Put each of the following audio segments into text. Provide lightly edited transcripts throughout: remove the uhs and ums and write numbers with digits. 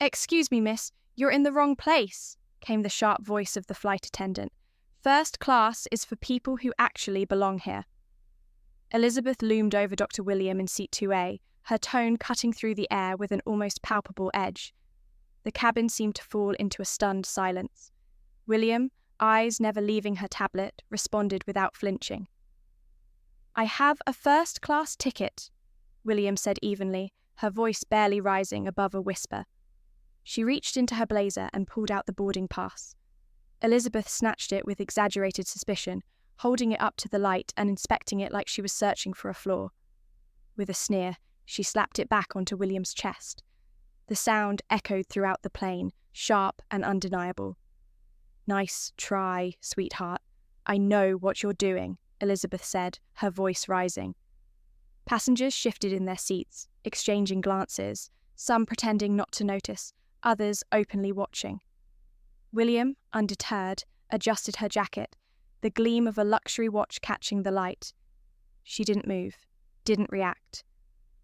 "Excuse me, miss, you're in the wrong place," came the sharp voice of the flight attendant. "First class is for people who actually belong here." Elizabeth loomed over Dr. William in seat 2A, her tone cutting through the air with an almost palpable edge. The cabin seemed to fall into a stunned silence. William, eyes never leaving her tablet, responded without flinching. "I have a first-class ticket," William said evenly, her voice barely rising above a whisper. She reached into her blazer and pulled out the boarding pass. Elizabeth snatched it with exaggerated suspicion, holding it up to the light and inspecting it like she was searching for a flaw. With a sneer, she slapped it back onto William's chest. The sound echoed throughout the plane, sharp and undeniable. "Nice try, sweetheart. I know what you're doing," Elizabeth said, her voice rising. Passengers shifted in their seats, exchanging glances, some pretending not to notice, others openly watching. William, undeterred, adjusted her jacket, the gleam of a luxury watch catching the light. She didn't move, didn't react.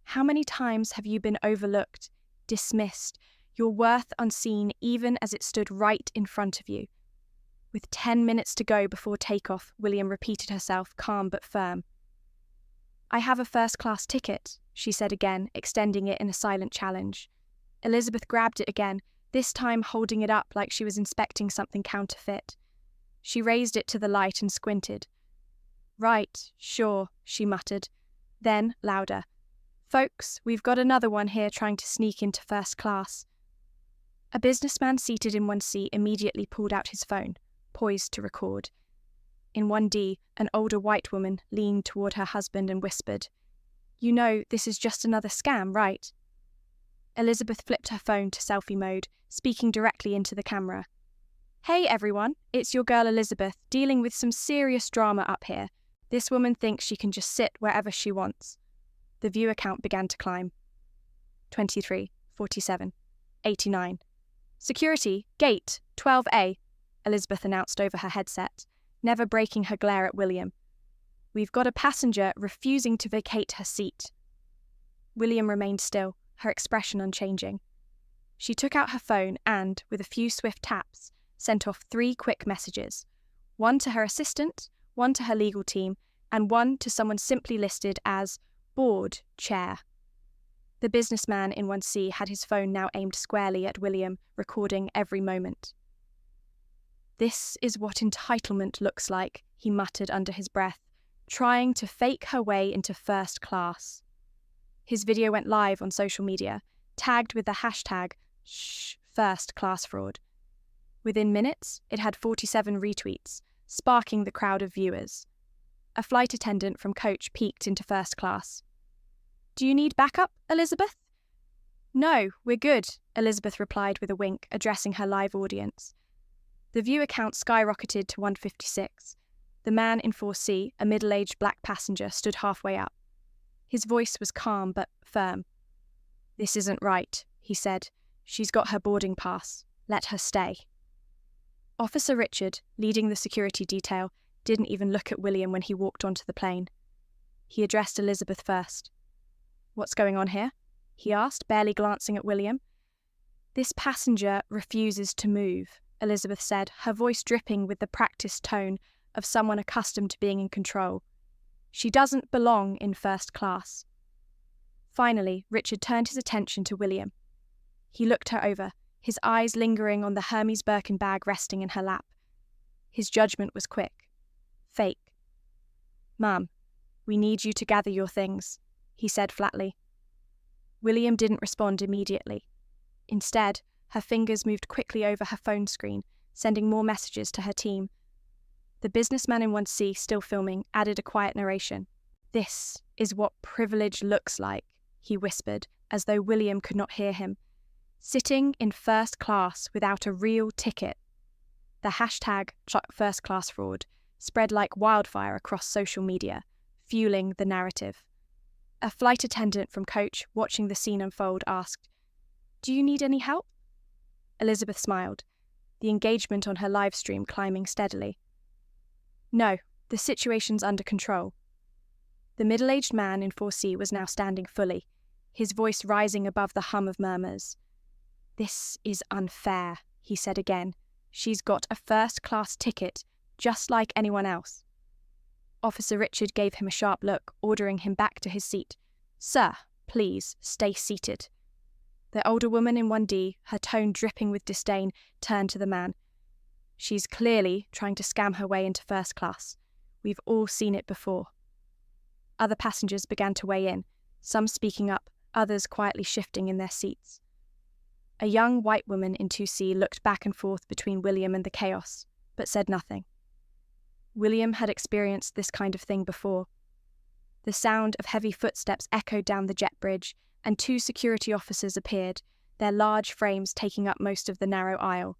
How many times have you been overlooked, dismissed, your worth unseen even as it stood right in front of you? With 10 minutes to go before takeoff, William repeated herself, calm but firm. "I have a first-class ticket," she said again, extending it in a silent challenge. Elizabeth grabbed it again, this time holding it up like she was inspecting something counterfeit. She raised it to the light and squinted. "Right, sure," she muttered. Then, louder, "Folks, we've got another one here trying to sneak into first class." A businessman seated in 1C immediately pulled out his phone, poised to record. In 1D, an older white woman leaned toward her husband and whispered, "You know, this is just another scam, right?" Elizabeth flipped her phone to selfie mode, speaking directly into the camera. "Hey everyone, it's your girl Elizabeth, dealing with some serious drama up here. This woman thinks she can just sit wherever she wants." The viewer count began to climb. 23, 47, 89. "Security, gate, 12A, Elizabeth announced over her headset, never breaking her glare at William. "We've got a passenger refusing to vacate her seat." William remained still, her expression unchanging. She took out her phone and, with a few swift taps, sent off 3 quick messages, one to her assistant, one to her legal team, and one to someone simply listed as board chair. The businessman in 1C had his phone now aimed squarely at William, recording every moment. "This is what entitlement looks like," he muttered under his breath, trying to fake her way into first class. His video went live on social media, tagged with the hashtag #FirstClassFraud. Within minutes, it had 47 retweets, sparking the crowd of viewers. A flight attendant from coach peeked into first class. "Do you need backup, Elizabeth?" "No, we're good," Elizabeth replied with a wink, addressing her live audience. The viewer count skyrocketed to 156. The man in 4C, a middle-aged black passenger, stood halfway up. His voice was calm but firm. "This isn't right," he said. "She's got her boarding pass. Let her stay." Officer Richard, leading the security detail, didn't even look at William when he walked onto the plane. He addressed Elizabeth first. "What's going on here?" he asked, barely glancing at William. "This passenger refuses to move," Elizabeth said, her voice dripping with the practiced tone of someone accustomed to being in control. "She doesn't belong in first class." Finally, Richard turned his attention to William. He looked her over, his eyes lingering on the Hermes Birkin bag resting in her lap. His judgment was quick. Fake. "Ma'am, we need you to gather your things," he said flatly. William didn't respond immediately. Instead, her fingers moved quickly over her phone screen, sending more messages to her team. The businessman in 1C, still filming, added a quiet narration. "This is what privilege looks like," he whispered, as though William could not hear him. "Sitting in first class without a real ticket." The hashtag #FirstClassFraud spread like wildfire across social media, fueling the narrative. A flight attendant from coach, watching the scene unfold, asked, "Do you need any help?" Elizabeth smiled, the engagement on her live stream climbing steadily. "No, the situation's under control." The middle-aged man in 4C was now standing fully, his voice rising above the hum of murmurs. "This is unfair," he said again. "She's got a first-class ticket, just like anyone else." Officer Richard gave him a sharp look, ordering him back to his seat. "Sir, please, stay seated." The older woman in 1D, her tone dripping with disdain, turned to the man. "She's clearly trying to scam her way into first class. We've all seen it before." Other passengers began to weigh in, some speaking up, others quietly shifting in their seats. A young white woman in 2C looked back and forth between William and the chaos, but said nothing. William had experienced this kind of thing before. The sound of heavy footsteps echoed down the jet bridge, and 2 security officers appeared, their large frames taking up most of the narrow aisle.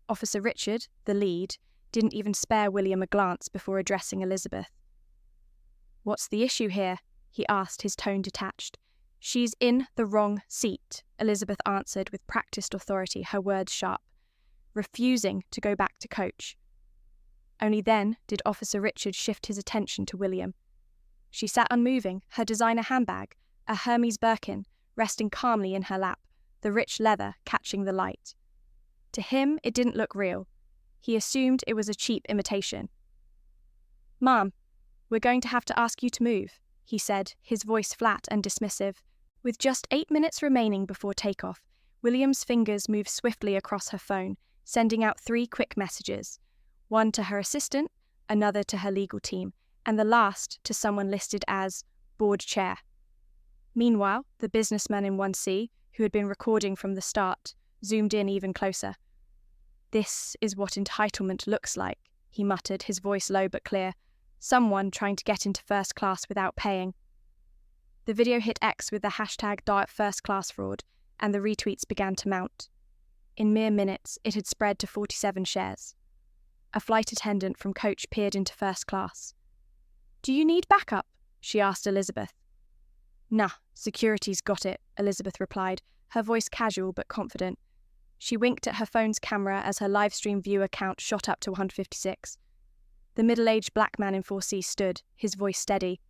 Officer Richard, the lead, didn't even spare William a glance before addressing Elizabeth. "What's the issue here?" he asked, his tone detached. "She's in the wrong seat," Elizabeth answered with practiced authority, her words sharp, refusing to go back to coach. Only then did Officer Richard shift his attention to William. She sat unmoving, her designer handbag, a Hermes Birkin, resting calmly in her lap, the rich leather catching the light. To him, it didn't look real. He assumed it was a cheap imitation. "Ma'am, we're going to have to ask you to move," he said, his voice flat and dismissive. With just 8 minutes remaining before takeoff, William's fingers moved swiftly across her phone, sending out 3 quick messages. One to her assistant, another to her legal team, and the last to someone listed as board chair. Meanwhile, the businessman in 1C, who had been recording from the start, zoomed in even closer. "This is what entitlement looks like," he muttered, his voice low but clear. "Someone trying to get into first class without paying." The video hit X with the hashtag #FirstClassFraud, and the retweets began to mount. In mere minutes, it had spread to 47 shares. A flight attendant from coach peered into first class. "Do you need backup?" she asked Elizabeth. "Nah, security's got it," Elizabeth replied, her voice casual but confident. She winked at her phone's camera as her livestream viewer count shot up to 156. The middle-aged black man in 4C stood, his voice steady.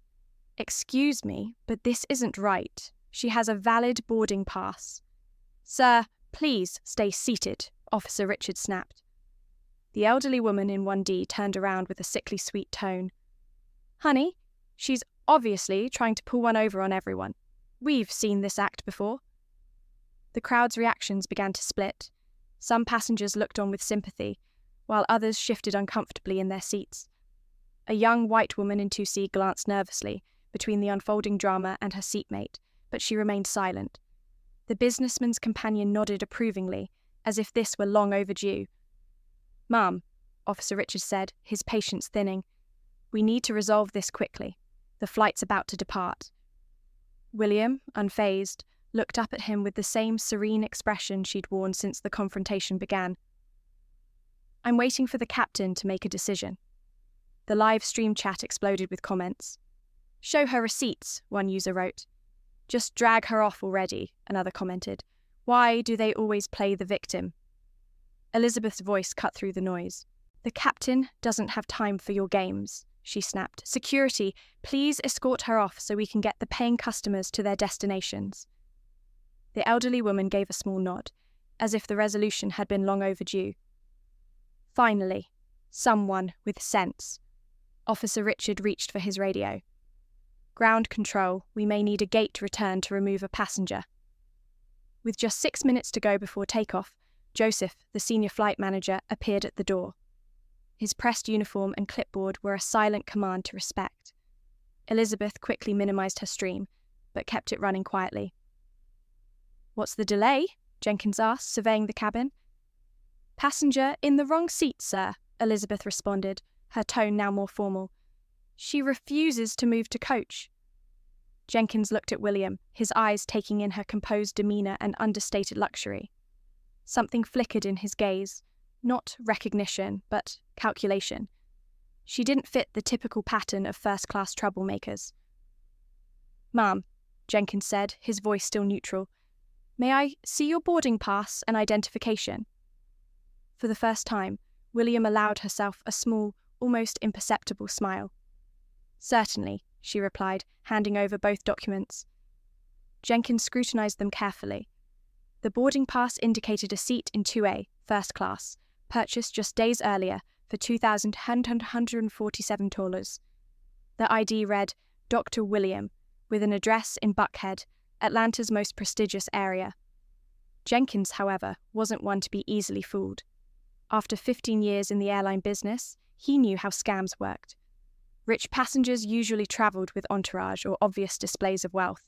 "Excuse me, but this isn't right. She has a valid boarding pass." "Sir, please stay seated," Officer Richard snapped. The elderly woman in 1D turned around with a sickly sweet tone. "Honey, she's obviously trying to pull one over on everyone. We've seen this act before." The crowd's reactions began to split. Some passengers looked on with sympathy, while others shifted uncomfortably in their seats. A young white woman in 2C glanced nervously between the unfolding drama and her seatmate, but she remained silent. The businessman's companion nodded approvingly, as if this were long overdue. "Ma'am," Officer Richards said, his patience thinning, "we need to resolve this quickly. The flight's about to depart." William, unfazed, looked up at him with the same serene expression she'd worn since the confrontation began. "I'm waiting for the captain to make a decision." The live stream chat exploded with comments. "Show her receipts," one user wrote. "Just drag her off already," another commented. "Why do they always play the victim?" Elizabeth's voice cut through the noise. "The captain doesn't have time for your games," she snapped. "Security, please escort her off so we can get the paying customers to their destinations." The elderly woman gave a small nod, as if the resolution had been long overdue. "Finally, someone with sense." Officer Richard reached for his radio. "Ground control, we may need a gate return to remove a passenger." With just 6 minutes to go before takeoff, Joseph, the senior flight manager, appeared at the door. His pressed uniform and clipboard were a silent command to respect. Elizabeth quickly minimized her stream, but kept it running quietly. "What's the delay?" Jenkins asked, surveying the cabin. "Passenger in the wrong seat, sir," Elizabeth responded, her tone now more formal. "She refuses to move to coach." Jenkins looked at William, his eyes taking in her composed demeanour and understated luxury. Something flickered in his gaze, not recognition, but calculation. She didn't fit the typical pattern of first-class troublemakers. "Ma'am," Jenkins said, his voice still neutral, "may I see your boarding pass and identification?" For the first time, William allowed herself a small, almost imperceptible smile. "Certainly," she replied, handing over both documents. Jenkins scrutinized them carefully. The The boarding pass indicated a seat in 2A, first class, purchased just days earlier for $2,147. The ID read Dr. William, with an address in Buckhead, Atlanta's most prestigious area. Jenkins, however, wasn't one to be easily fooled. After 15 years in the airline business, he knew how scams worked. Rich passengers usually travelled with entourage or obvious displays of wealth.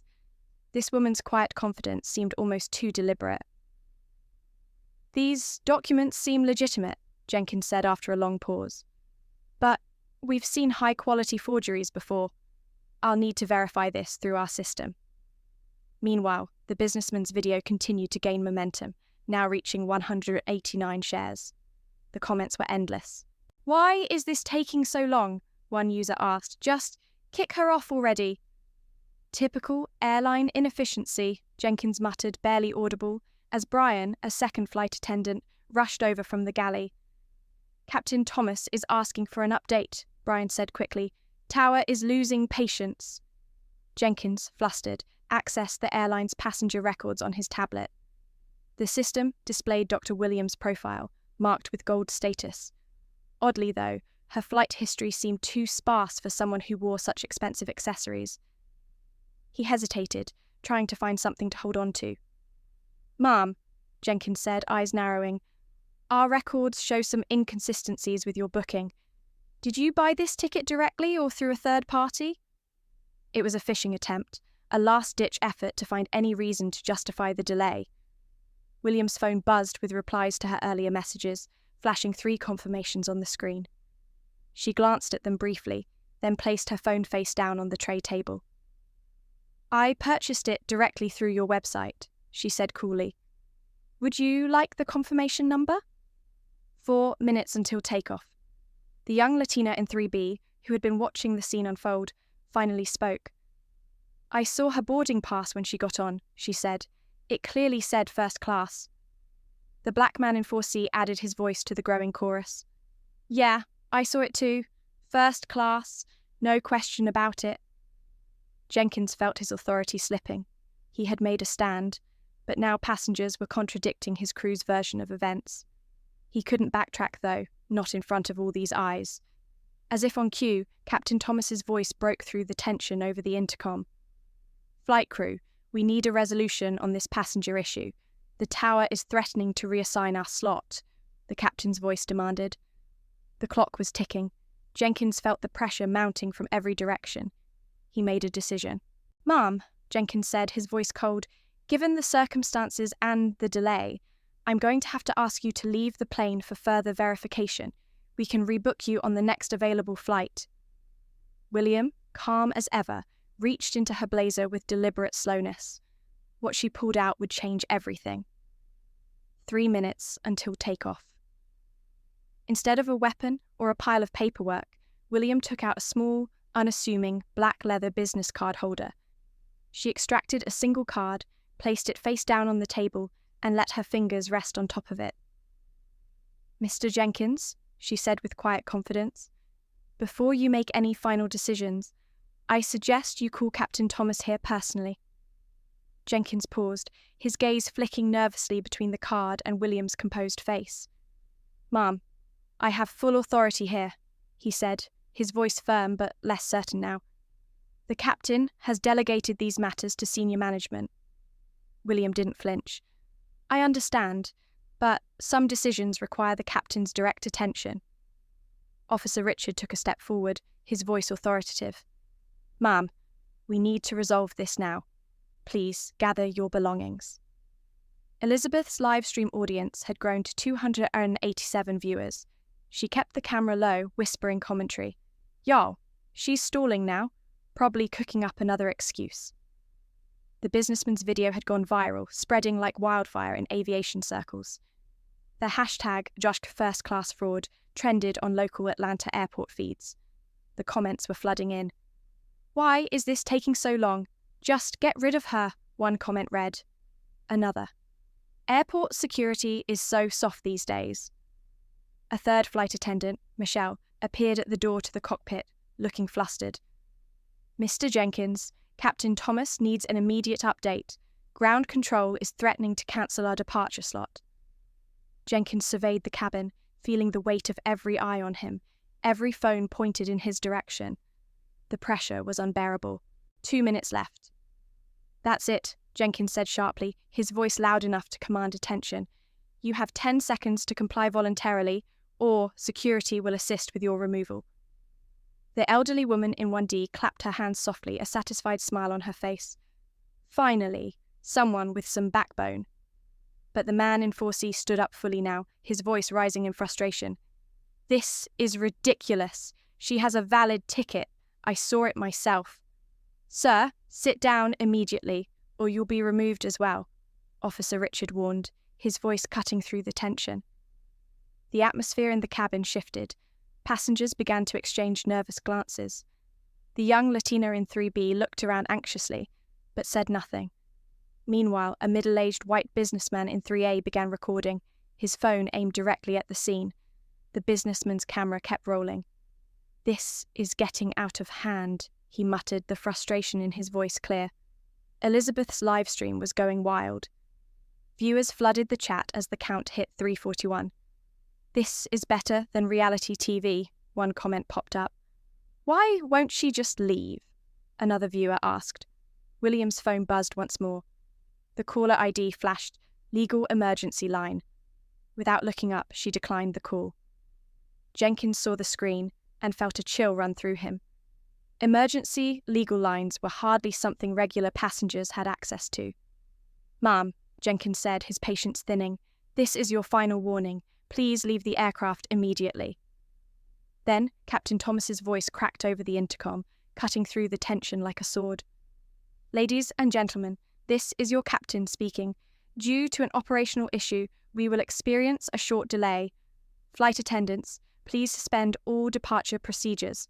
This woman's quiet confidence seemed almost too deliberate. "These documents seem legitimate," Jenkins said after a long pause. "But we've seen high-quality forgeries before. I'll need to verify this through our system." Meanwhile, the businessman's video continued to gain momentum, now reaching 189 shares. The comments were endless. "Why is this taking so long?" one user asked. "Just kick her off already." "Typical airline inefficiency," Jenkins muttered, barely audible, as Brian, a second flight attendant, rushed over from the galley. "Captain Thomas is asking for an update," Brian said quickly. "Tower is losing patience." Jenkins, flustered, accessed the airline's passenger records on his tablet. The system displayed Dr. Williams' profile, marked with gold status. Oddly, though, her flight history seemed too sparse for someone who wore such expensive accessories. He hesitated, trying to find something to hold on to. "Ma'am," Jenkins said, eyes narrowing, "our records show some inconsistencies with your booking. Did you buy this ticket directly or through a third party?" It was a phishing attempt, a last-ditch effort to find any reason to justify the delay. William's phone buzzed with replies to her earlier messages, flashing 3 confirmations on the screen. She glanced at them briefly, then placed her phone face down on the tray table. "I purchased it directly through your website," she said coolly. "Would you like the confirmation number?" 4 minutes until takeoff. The young Latina in 3B, who had been watching the scene unfold, finally spoke. "I saw her boarding pass when she got on," she said. "It clearly said first class." The black man in 4C added his voice to the growing chorus. "Yeah, I saw it too. First class. No question about it." Jenkins felt his authority slipping. He had made a stand, but now passengers were contradicting his crew's version of events. He couldn't backtrack, though, not in front of all these eyes. As if on cue, Captain Thomas's voice broke through the tension over the intercom. "Flight crew, we need a resolution on this passenger issue. The tower is threatening to reassign our slot," the captain's voice demanded. The clock was ticking. Jenkins felt the pressure mounting from every direction. He made a decision. "Ma'am," Jenkins said, his voice cold, "given the circumstances and the delay, I'm going to have to ask you to leave the plane for further verification. We can rebook you on the next available flight." William, calm as ever, reached into her blazer with deliberate slowness. What she pulled out would change everything. 3 minutes until takeoff. Instead of a weapon or a pile of paperwork, William took out a small, unassuming, black leather business card holder. She extracted a single card, placed it face down on the table, and let her fingers rest on top of it. "Mr. Jenkins," she said with quiet confidence, "before you make any final decisions, I suggest you call Captain Thomas here personally." Jenkins paused, his gaze flicking nervously between the card and William's composed face. "Ma'am, I have full authority here," he said, his voice firm but less certain now. "The captain has delegated these matters to senior management." William didn't flinch. "I understand, but some decisions require the captain's direct attention." Officer Richard took a step forward, his voice authoritative. "Ma'am, we need to resolve this now. Please gather your belongings." Elizabeth's live stream audience had grown to 287 viewers. She kept the camera low, whispering commentary. "Y'all, she's stalling now, probably cooking up another excuse." The businessman's video had gone viral, spreading like wildfire in aviation circles. The hashtag #JoshKFirstClassFraud trended on local Atlanta airport feeds. The comments were flooding in. "Why is this taking so long? Just get rid of her," one comment read. Another. "Airport security is so soft these days." A third flight attendant, Michelle, appeared at the door to the cockpit, looking flustered. "Mr. Jenkins, Captain Thomas needs an immediate update. Ground control is threatening to cancel our departure slot. Jenkins surveyed the cabin, feeling the weight of every eye on him, every phone pointed in his direction. The pressure was unbearable. 2 minutes left. That's it, Jenkins said sharply, his voice loud enough to command attention. You have 10 seconds to comply voluntarily, or security will assist with your removal. The elderly woman in 1D clapped her hands softly, a satisfied smile on her face. Finally, someone with some backbone. But the man in 4C stood up fully now, his voice rising in frustration. This is ridiculous. She has a valid ticket. I saw it myself. Sir, sit down immediately, or you'll be removed as well, Officer Richard warned, his voice cutting through the tension. The atmosphere in the cabin shifted. Passengers began to exchange nervous glances. The young Latina in 3B looked around anxiously, but said nothing. Meanwhile, a middle-aged white businessman in 3A began recording, his phone aimed directly at the scene. The businessman's camera kept rolling. This is getting out of hand, he muttered, the frustration in his voice clear. Elizabeth's live stream was going wild. Viewers flooded the chat as the count hit 341. This is better than reality TV, one comment popped up. Why won't she just leave? Another viewer asked. William's phone buzzed once more. The caller ID flashed, legal emergency line. Without looking up, she declined the call. Jenkins saw the screen and felt a chill run through him. Emergency legal lines were hardly something regular passengers had access to. Ma'am, Jenkins said, his patience thinning, this is your final warning. Please leave the aircraft immediately. Then Captain Thomas's voice cracked over the intercom, cutting through the tension like a sword. Ladies and gentlemen, this is your captain speaking. Due to an operational issue, we will experience a short delay. Flight attendants, please suspend all departure procedures.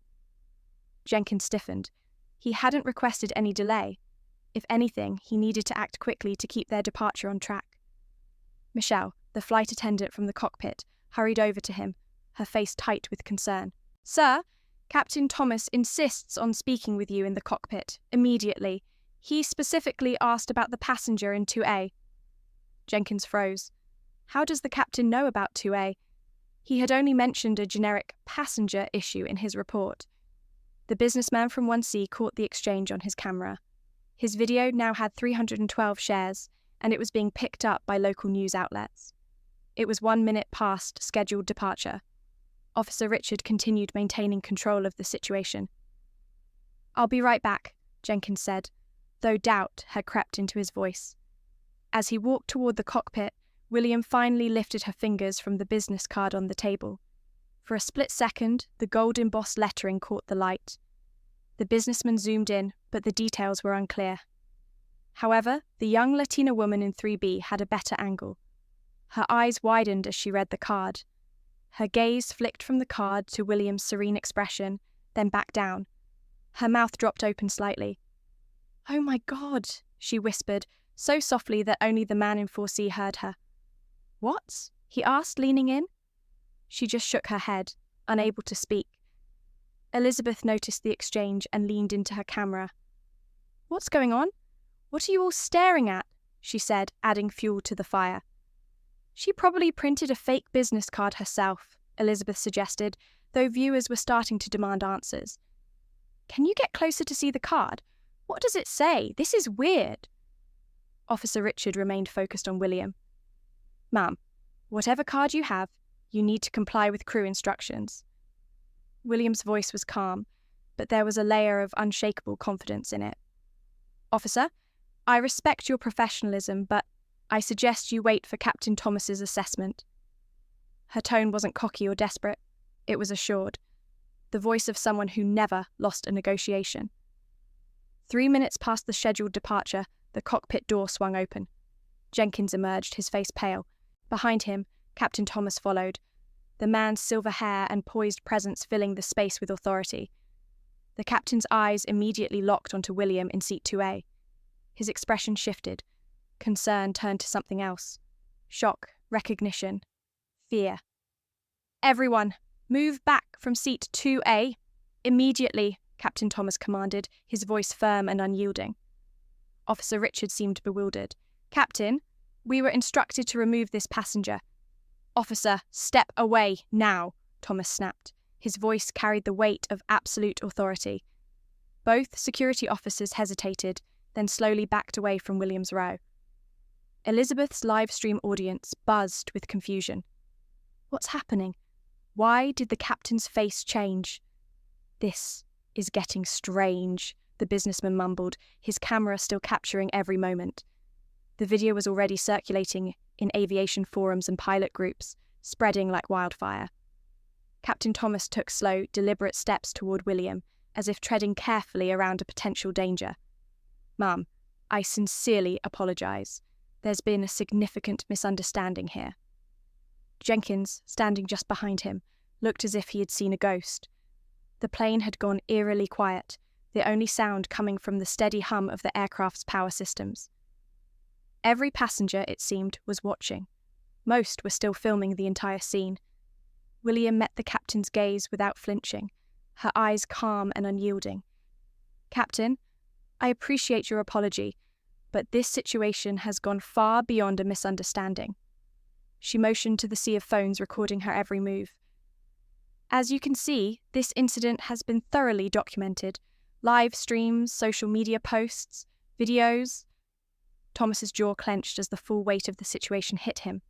Jenkins stiffened. He hadn't requested any delay. If anything, he needed to act quickly to keep their departure on track. Michelle, the flight attendant from the cockpit, hurried over to him, her face tight with concern. Sir, Captain Thomas insists on speaking with you in the cockpit, immediately. He specifically asked about the passenger in 2A. Jenkins froze. How does the captain know about 2A? He had only mentioned a generic passenger issue in his report. The businessman from 1C caught the exchange on his camera. His video now had 312 shares, and it was being picked up by local news outlets. It was 1 minute past scheduled departure. Officer Richard continued maintaining control of the situation. I'll be right back, Jenkins said, though doubt had crept into his voice. As he walked toward the cockpit, William finally lifted her fingers from the business card on the table. For a split second, the gold embossed lettering caught the light. The businessman zoomed in, but the details were unclear. However, the young Latina woman in 3B had a better angle. Her eyes widened as she read the card. Her gaze flicked from the card to William's serene expression, then back down. Her mouth dropped open slightly. "Oh my God," she whispered, so softly that only the man in 4C heard her. "What?" he asked, leaning in. She just shook her head, unable to speak. Elizabeth noticed the exchange and leaned into her camera. "What's going on? What are you all staring at?" she said, adding fuel to the fire. "She probably printed a fake business card herself," Elizabeth suggested, though viewers were starting to demand answers. "Can you get closer to see the card? What does it say? This is weird." Officer Richard remained focused on William. "Ma'am, whatever card you have, you need to comply with crew instructions." William's voice was calm, but there was a layer of unshakable confidence in it. "Officer, I respect your professionalism, but I suggest you wait for Captain Thomas's assessment." Her tone wasn't cocky or desperate. It was assured. The voice of someone who never lost a negotiation. 3 minutes past the scheduled departure, the cockpit door swung open. Jenkins emerged, his face pale. Behind him, Captain Thomas followed, the man's silver hair and poised presence filling the space with authority. The captain's eyes immediately locked onto William in seat 2A. His expression shifted. Concern turned to something else. Shock, recognition, fear. "Everyone, move back from seat 2A. Immediately," Captain Thomas commanded, his voice firm and unyielding. Officer Richard seemed bewildered. "Captain, we were instructed to remove this passenger." "Officer, step away, now," Thomas snapped. His voice carried the weight of absolute authority. Both security officers hesitated, then slowly backed away from William's row. Elizabeth's live stream audience buzzed with confusion. What's happening? Why did the captain's face change? "This is getting strange," the businessman mumbled, his camera still capturing every moment. The video was already circulating in aviation forums and pilot groups, spreading like wildfire. Captain Thomas took slow, deliberate steps toward William, as if treading carefully around a potential danger. "Ma'am, I sincerely apologize. There's been a significant misunderstanding here." Jenkins, standing just behind him, looked as if he had seen a ghost. The plane had gone eerily quiet, the only sound coming from the steady hum of the aircraft's power systems. Every passenger, it seemed, was watching. Most were still filming the entire scene. William met the captain's gaze without flinching, her eyes calm and unyielding. "Captain, I appreciate your apology, but this situation has gone far beyond a misunderstanding." She motioned to the sea of phones recording her every move. "As you can see, this incident has been thoroughly documented. Live streams, social media posts, videos." Thomas's jaw clenched as the full weight of the situation hit him.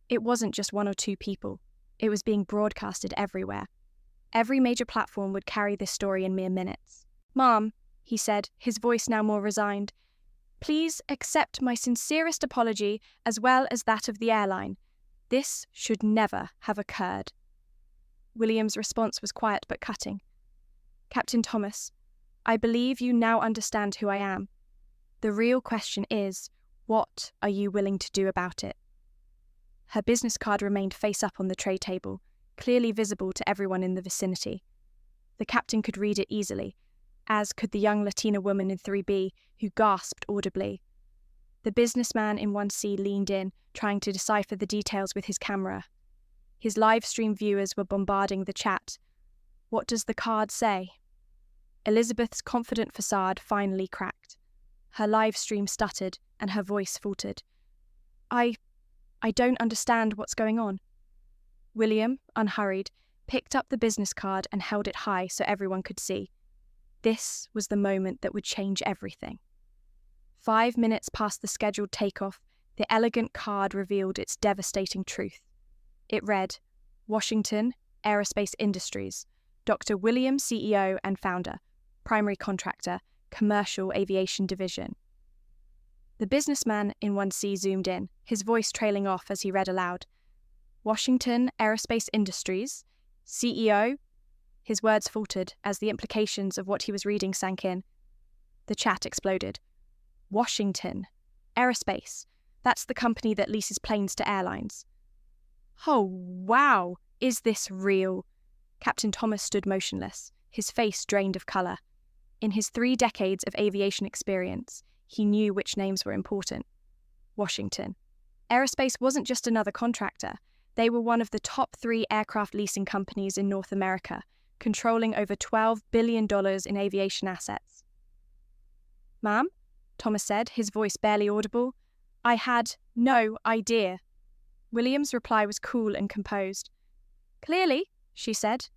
It wasn't just one or two people. It was being broadcasted everywhere. Every major platform would carry this story in mere minutes. "Ma'am," he said, his voice now more resigned, "please accept my sincerest apology as well as that of the airline. This should never have occurred." William's response was quiet but cutting. "Captain Thomas, I believe you now understand who I am. The real question is, what are you willing to do about it?" Her business card remained face up on the tray table, clearly visible to everyone in the vicinity. The captain could read it easily, as could the young Latina woman in 3B, who gasped audibly. The businessman in 1C leaned in, trying to decipher the details with his camera. His live stream viewers were bombarding the chat. What does the card say? Elizabeth's confident facade finally cracked. Her live stream stuttered, and her voice faltered. I don't understand what's going on." William, unhurried, picked up the business card and held it high so everyone could see. This was the moment that would change everything. 5 minutes past the scheduled takeoff, the elegant card revealed its devastating truth. It read, "Washington, Aerospace Industries, Dr. William, CEO and founder, primary contractor, Commercial Aviation Division." The businessman in 1C zoomed in, his voice trailing off as he read aloud. "Washington Aerospace Industries, CEO." His words faltered as the implications of what he was reading sank in. The chat exploded. "Washington Aerospace, that's the company that leases planes to airlines." "Oh, wow! Is this real?" Captain Thomas stood motionless, his face drained of colour. In his 3 decades of aviation experience, he knew which names were important. Washington Aerospace wasn't just another contractor. They were one of the top 3 aircraft leasing companies in North America, controlling over $12 billion in aviation assets. "Ma'am," Thomas said, his voice barely audible, "I had no idea." William's reply was cool and composed. "Clearly," she said.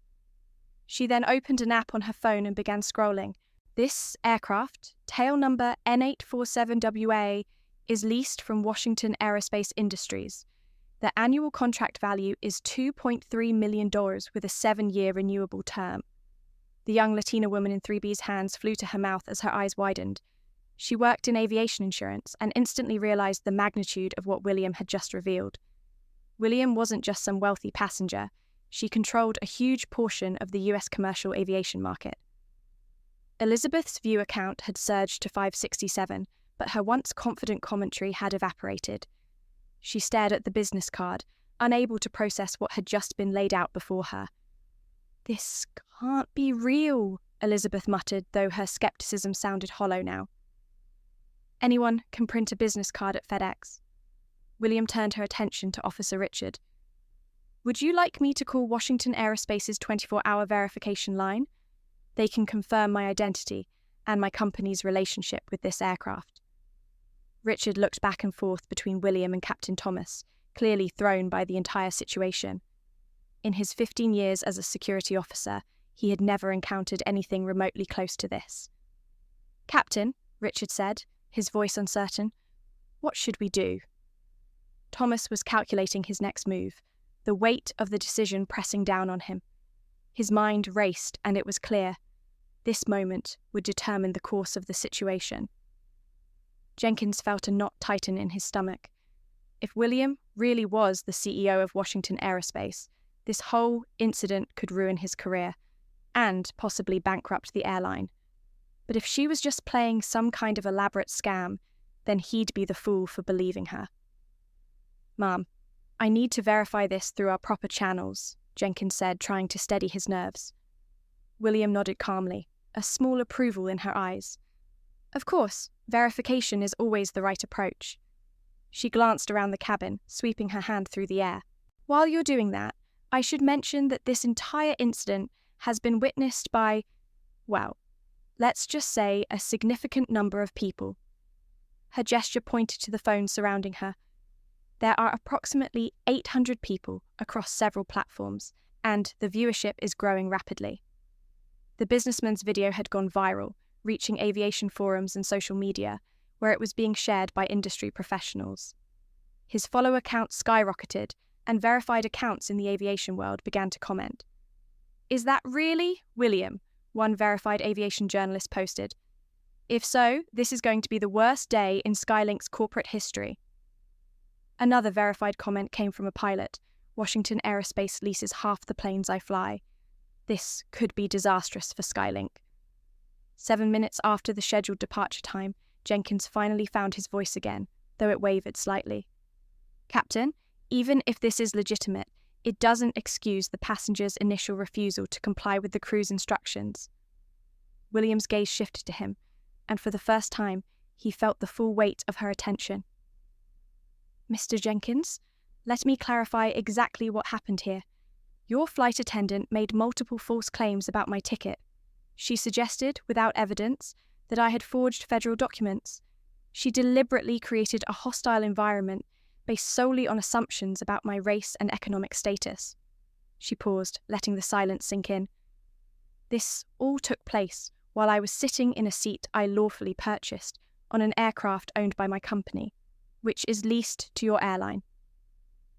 She then opened an app on her phone and began scrolling. "This aircraft, tail number N847WA, is leased from Washington Aerospace Industries. The annual contract value is $2.3 million with a 7-year renewable term." The young Latina woman in 3B's hands flew to her mouth as her eyes widened. She worked in aviation insurance and instantly realized the magnitude of what William had just revealed. William wasn't just some wealthy passenger. She controlled a huge portion of the US commercial aviation market. Elizabeth's view count had surged to 567, but her once confident commentary had evaporated. She stared at the business card, unable to process what had just been laid out before her. "This can't be real," Elizabeth muttered, though her skepticism sounded hollow now. "Anyone can print a business card at FedEx." William turned her attention to Officer Richard. "Would you like me to call Washington Aerospace's 24-hour verification line? They can confirm my identity and my company's relationship with this aircraft." Richard looked back and forth between William and Captain Thomas, clearly thrown by the entire situation. In his 15 years as a security officer, he had never encountered anything remotely close to this. "Captain," Richard said, his voice uncertain, "what should we do?" Thomas was calculating his next move, the weight of the decision pressing down on him. His mind raced, and it was clear. This moment would determine the course of the situation. Jenkins felt a knot tighten in his stomach. If William really was the CEO of Washington Aerospace, this whole incident could ruin his career and possibly bankrupt the airline. But if she was just playing some kind of elaborate scam, then he'd be the fool for believing her. "Ma'am, I need to verify this through our proper channels," Jenkins said, trying to steady his nerves. William nodded calmly, a small approval in her eyes. "Of course, verification is always the right approach." She glanced around the cabin, sweeping her hand through the air. "While you're doing that, I should mention that this entire incident has been witnessed by, well, let's just say a significant number of people." Her gesture pointed to the phones surrounding her. "There are approximately 800 people across several platforms, and the viewership is growing rapidly." The businessman's video had gone viral, reaching aviation forums and social media, where it was being shared by industry professionals. His follower count skyrocketed, and verified accounts in the aviation world began to comment. "Is that really William?" one verified aviation journalist posted. "If so, this is going to be the worst day in Skylink's corporate history." Another verified comment came from a pilot. "Washington Aerospace leases half the planes I fly. This could be disastrous for Skylink." 7 minutes after the scheduled departure time, Jenkins finally found his voice again, though it wavered slightly. "Captain, even if this is legitimate, it doesn't excuse the passenger's initial refusal to comply with the crew's instructions." William's gaze shifted to him, and for the first time, he felt the full weight of her attention. "Mr. Jenkins, let me clarify exactly what happened here. Your flight attendant made multiple false claims about my ticket. She suggested, without evidence, that I had forged federal documents. She deliberately created a hostile environment based solely on assumptions about my race and economic status." She paused, letting the silence sink in. "This all took place while I was sitting in a seat I lawfully purchased on an aircraft owned by my company, which is leased to your airline."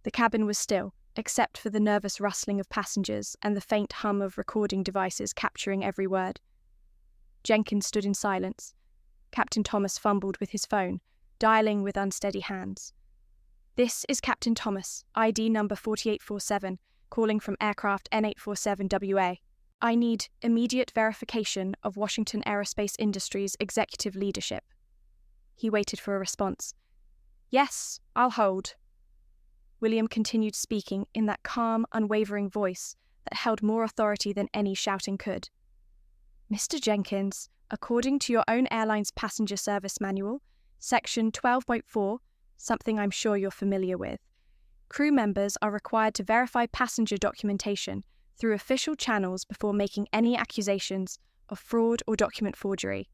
The cabin was still, except for the nervous rustling of passengers and the faint hum of recording devices capturing every word. Jenkins stood in silence. Captain Thomas fumbled with his phone, dialing with unsteady hands. "This is Captain Thomas, ID number 4847, calling from aircraft N847WA. I need immediate verification of Washington Aerospace Industries executive leadership." He waited for a response. "Yes, I'll hold." William continued speaking in that calm, unwavering voice that held more authority than any shouting could. "Mr. Jenkins, according to your own airline's passenger service manual, section 12.4, something I'm sure you're familiar with, crew members are required to verify passenger documentation through official channels before making any accusations of fraud or document forgery.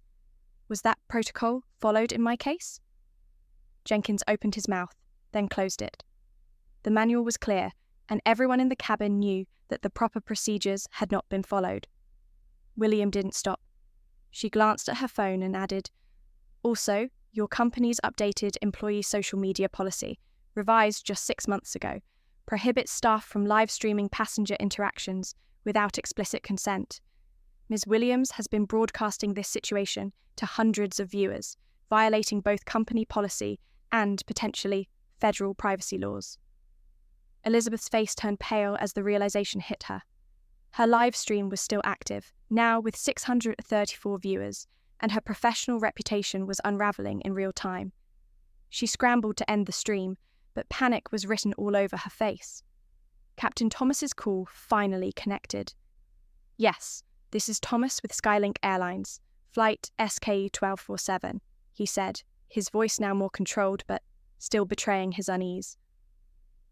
Was that protocol followed in my case?" Jenkins opened his mouth, then closed it. The manual was clear, and everyone in the cabin knew that the proper procedures had not been followed. William didn't stop. She glanced at her phone and added, "Also, your company's updated employee social media policy, revised just 6 months ago, prohibits staff from live streaming passenger interactions without explicit consent. Ms. Williams has been broadcasting this situation to hundreds of viewers, violating both company policy and, potentially, federal privacy laws." Elizabeth's face turned pale as the realization hit her. Her live stream was still active, now with 634 viewers, and her professional reputation was unraveling in real time. She scrambled to end the stream, but panic was written all over her face. Captain Thomas's call finally connected. "Yes, this is Thomas with Skylink Airlines, flight SK-1247, he said, his voice now more controlled but still betraying his unease.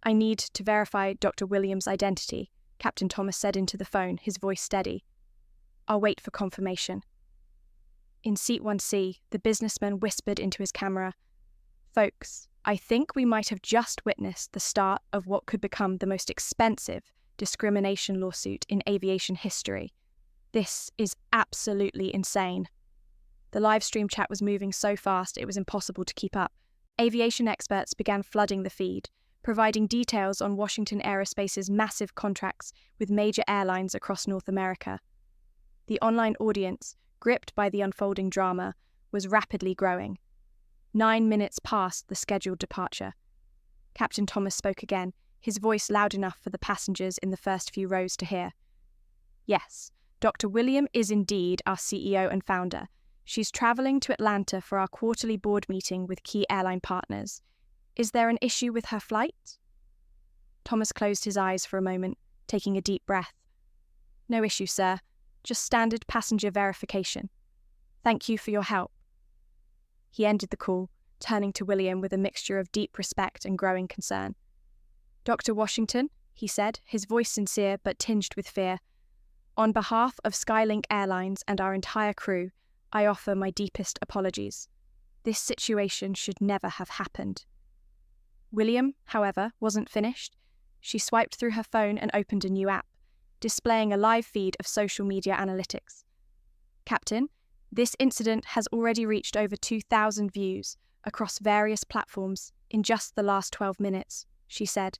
"I need to verify Dr. Williams' identity," Captain Thomas said into the phone, his voice steady. "I'll wait for confirmation." In Seat 1C, the businessman whispered into his camera, Folks, I think we might have just witnessed the start of what could become the most expensive discrimination lawsuit in aviation history. This is absolutely insane. The live stream chat was moving so fast it was impossible to keep up. Aviation experts began flooding the feed, providing details on Washington Aerospace's massive contracts with major airlines across North America. The online audience, gripped by the unfolding drama, was rapidly growing. 9 minutes past the scheduled departure. Captain Thomas spoke again, his voice loud enough for the passengers in the first few rows to hear. Yes, Dr. William is indeed our CEO and founder. She's traveling to Atlanta for our quarterly board meeting with key airline partners. Is there an issue with her flight? Thomas closed his eyes for a moment, taking a deep breath. No issue, sir. Just standard passenger verification. Thank you for your help. He ended the call, turning to William with a mixture of deep respect and growing concern. Dr. Washington, he said, his voice sincere but tinged with fear, on behalf of Skylink Airlines and our entire crew, I offer my deepest apologies. This situation should never have happened. William, however, wasn't finished. She swiped through her phone and opened a new app, displaying a live feed of social media analytics. Captain, this incident has already reached over 2,000 views across various platforms in just the last 12 minutes, she said.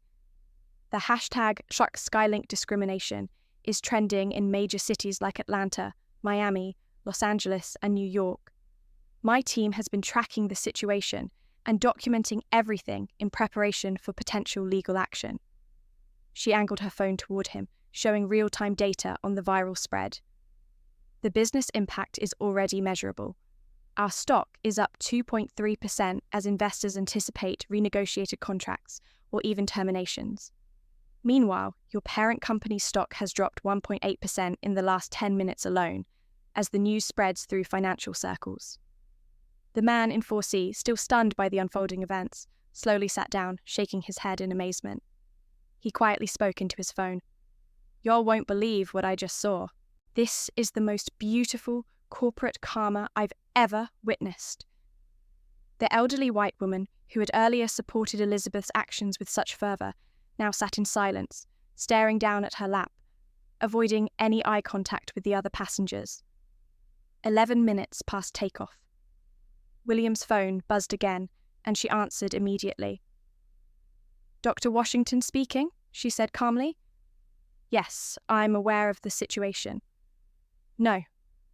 The hashtag #SkylinkDiscrimination is trending in major cities like Atlanta, Miami, Los Angeles, and New York. My team has been tracking the situation and documenting everything in preparation for potential legal action. She angled her phone toward him, showing real-time data on the viral spread. The business impact is already measurable. Our stock is up 2.3% as investors anticipate renegotiated contracts or even terminations. Meanwhile, your parent company's stock has dropped 1.8% in the last 10 minutes alone, as the news spreads through financial circles. The man in 4C, still stunned by the unfolding events, slowly sat down, shaking his head in amazement. He quietly spoke into his phone. Y'all won't believe what I just saw. This is the most beautiful corporate karma I've ever witnessed. The elderly white woman, who had earlier supported Elizabeth's actions with such fervour, now sat in silence, staring down at her lap, avoiding any eye contact with the other passengers. 11 minutes past takeoff. William's phone buzzed again, and she answered immediately. Dr. Washington speaking, she said calmly. Yes, I'm aware of the situation. No,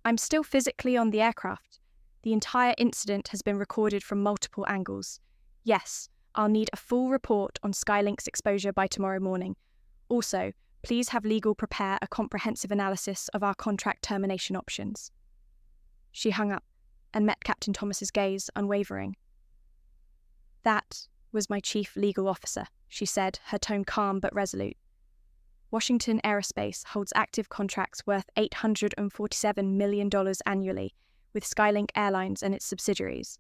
I'm still physically on the aircraft. The entire incident has been recorded from multiple angles. Yes, I'll need a full report on Skylink's exposure by tomorrow morning. Also, please have legal prepare a comprehensive analysis of our contract termination options. She hung up and met Captain Thomas's gaze, unwavering. That was my chief legal officer, she said, her tone calm but resolute. Washington Aerospace holds active contracts worth $847 million annually with Skylink Airlines and its subsidiaries.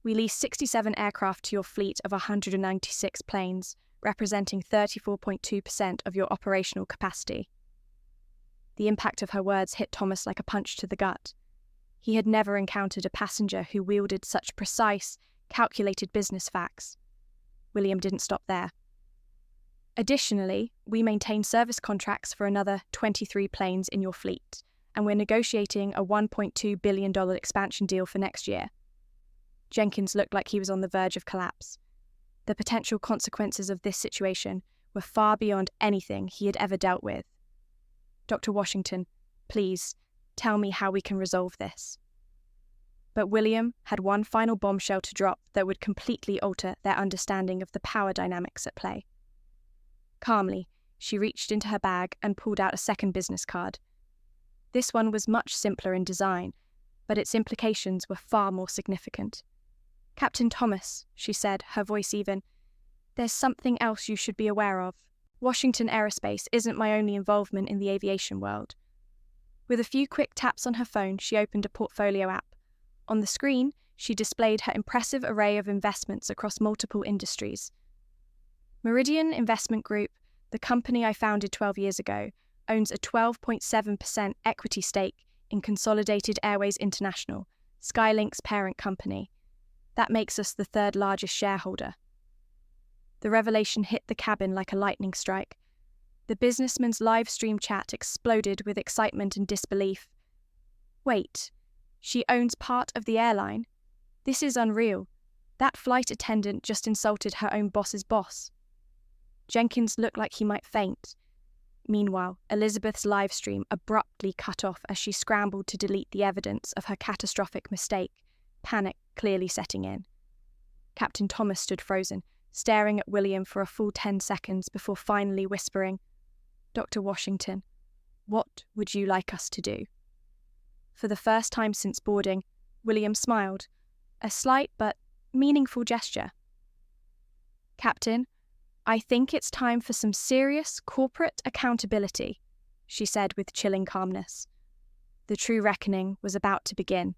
We lease 67 aircraft to your fleet of 196 planes, representing 34.2% of your operational capacity. The impact of her words hit Thomas like a punch to the gut. He had never encountered a passenger who wielded such precise, calculated business facts. William didn't stop there. Additionally, we maintain service contracts for another 23 planes in your fleet, and we're negotiating a $1.2 billion expansion deal for next year. Jenkins looked like he was on the verge of collapse. The potential consequences of this situation were far beyond anything he had ever dealt with. Dr. Washington, please, tell me how we can resolve this. But William had one final bombshell to drop that would completely alter their understanding of the power dynamics at play. Calmly, she reached into her bag and pulled out a second business card. This one was much simpler in design, but its implications were far more significant. Captain Thomas, she said, her voice even, there's something else you should be aware of. Washington Aerospace isn't my only involvement in the aviation world. With a few quick taps on her phone, she opened a portfolio app. On the screen, she displayed her impressive array of investments across multiple industries. Meridian Investment Group, the company I founded 12 years ago, owns a 12.7% equity stake in Consolidated Airways International, Skylink's parent company. That makes us the third largest shareholder. The revelation hit the cabin like a lightning strike. The businessman's live stream chat exploded with excitement and disbelief. Wait, she owns part of the airline? This is unreal. That flight attendant just insulted her own boss's boss. Jenkins looked like he might faint. Meanwhile, Elizabeth's live stream abruptly cut off as she scrambled to delete the evidence of her catastrophic mistake, panic clearly setting in. Captain Thomas stood frozen, staring at William for a full 10 seconds before finally whispering, "Dr. Washington, what would you like us to do?" For the first time since boarding, William smiled, a slight but meaningful gesture. "Captain, I think it's time for some serious corporate accountability," she said with chilling calmness. The true reckoning was about to begin.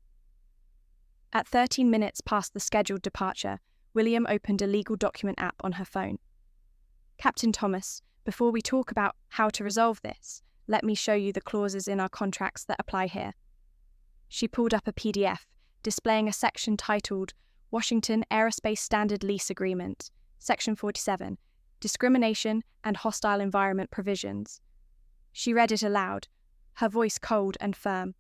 At 13 minutes past the scheduled departure, William opened a legal document app on her phone. "Captain Thomas, before we talk about how to resolve this, let me show you the clauses in our contracts that apply here." She pulled up a PDF, displaying a section titled Washington Aerospace Standard Lease Agreement, Section 47, Discrimination and Hostile Environment Provisions. She read it aloud, her voice cold and firm.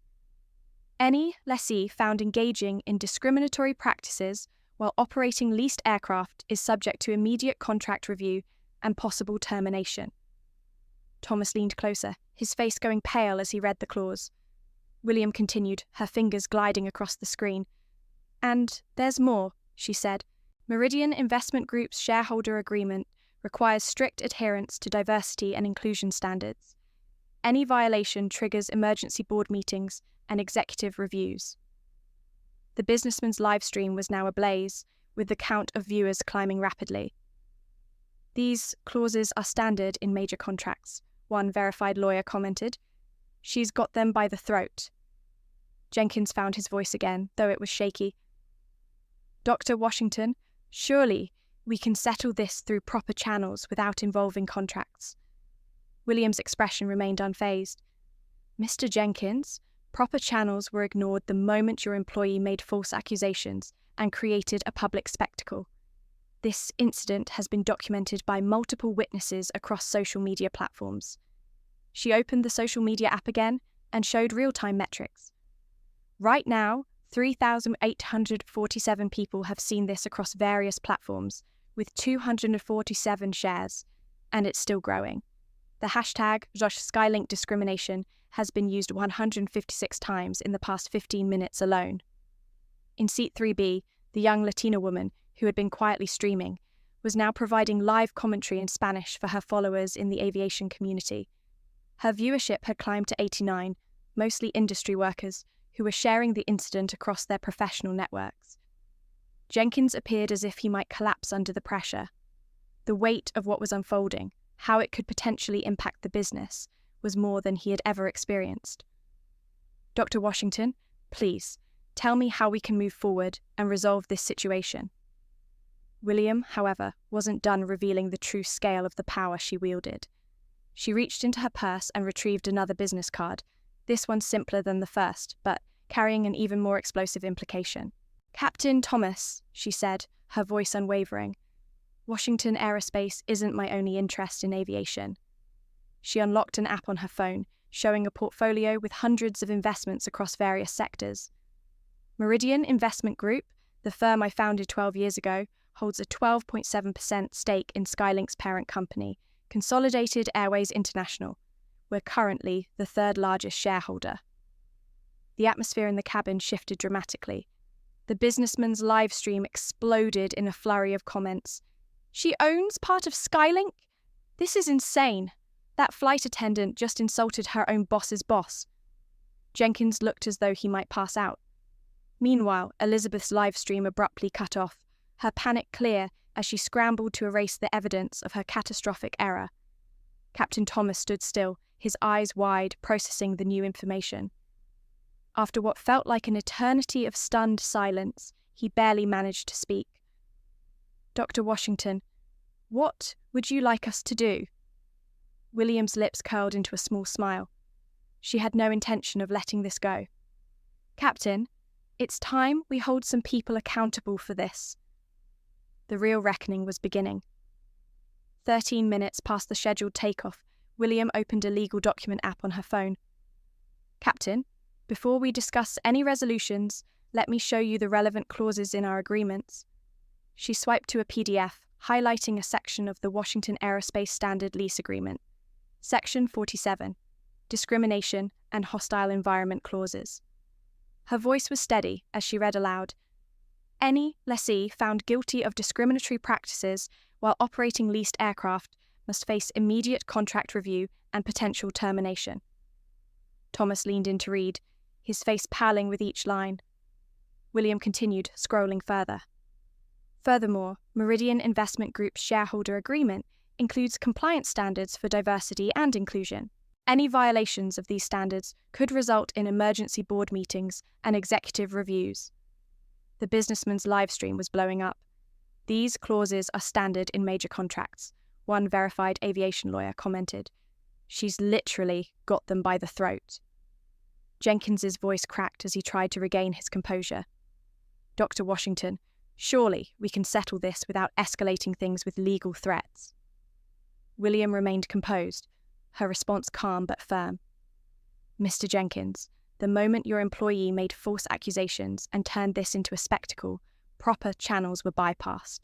"Any lessee found engaging in discriminatory practices while operating leased aircraft is subject to immediate contract review and possible termination." Thomas leaned closer, his face going pale as he read the clause. William continued, her fingers gliding across the screen. "And there's more," she said. "Meridian Investment Group's shareholder agreement requires strict adherence to diversity and inclusion standards. Any violation triggers emergency board meetings and executive reviews." The businessman's live stream was now ablaze, with the count of viewers climbing rapidly. "These clauses are standard in major contracts," one verified lawyer commented. "She's got them by the throat." Jenkins found his voice again, though it was shaky. "Dr. Washington, surely we can settle this through proper channels without involving contracts." William's expression remained unfazed. "Mr. Jenkins, proper channels were ignored the moment your employee made false accusations and created a public spectacle. This incident has been documented by multiple witnesses across social media platforms." She opened the social media app again and showed real-time metrics. "Right now, 3,847 people have seen this across various platforms, with 247 shares, and it's still growing. The hashtag #Skylink discrimination has been used 156 times in the past 15 minutes alone." In seat 3B, the young Latina woman, who had been quietly streaming, was now providing live commentary in Spanish for her followers in the aviation community. Her viewership had climbed to 89, mostly industry workers, who were sharing the incident across their professional networks. Jenkins appeared as if he might collapse under the pressure. The weight of what was unfolding, how it could potentially impact the business, was more than he had ever experienced. "Dr. Washington, please, tell me how we can move forward and resolve this situation." William, however, wasn't done revealing the true scale of the power she wielded. She reached into her purse and retrieved another business card, this one simpler than the first, but carrying an even more explosive implication. "Captain Thomas," she said, her voice unwavering, "Washington Aerospace isn't my only interest in aviation." She unlocked an app on her phone, showing a portfolio with hundreds of investments across various sectors. "Meridian Investment Group, the firm I founded 12 years ago, holds a 12.7% stake in Skylink's parent company, Consolidated Airways International. We're currently the third largest shareholder." The atmosphere in the cabin shifted dramatically. The businessman's live stream exploded in a flurry of comments. "She owns part of Skylink? This is insane. That flight attendant just insulted her own boss's boss." Jenkins looked as though he might pass out. Meanwhile, Elizabeth's live stream abruptly cut off, her panic clear as she scrambled to erase the evidence of her catastrophic error. Captain Thomas stood still, his eyes wide, processing the new information. After what felt like an eternity of stunned silence, he barely managed to speak. "Dr. Washington, what would you like us to do?" William's lips curled into a small smile. She had no intention of letting this go. "Captain, It's time we hold some people accountable for this. The real reckoning was beginning. 13 minutes past the scheduled takeoff, William opened a legal document app on her phone. Captain, before we discuss any resolutions, let me show you the relevant clauses in our agreements. She swiped to a PDF, highlighting a section of the Washington Aerospace Standard Lease Agreement. Section 47, Discrimination and Hostile Environment Clauses. Her voice was steady as she read aloud. Any lessee found guilty of discriminatory practices while operating leased aircraft must face immediate contract review and potential termination. Thomas leaned in to read, his face paling with each line. William continued, scrolling further. Furthermore, Meridian Investment Group's shareholder agreement includes compliance standards for diversity and inclusion. Any violations of these standards could result in emergency board meetings and executive reviews. The businessman's live stream was blowing up. These clauses are standard in major contracts, one verified aviation lawyer commented. She's literally got them by the throat. Jenkins's voice cracked as he tried to regain his composure. Dr. Washington, surely we can settle this without escalating things with legal threats. William remained composed, her response calm but firm. Mr. Jenkins, the moment your employee made false accusations and turned this into a spectacle, proper channels were bypassed.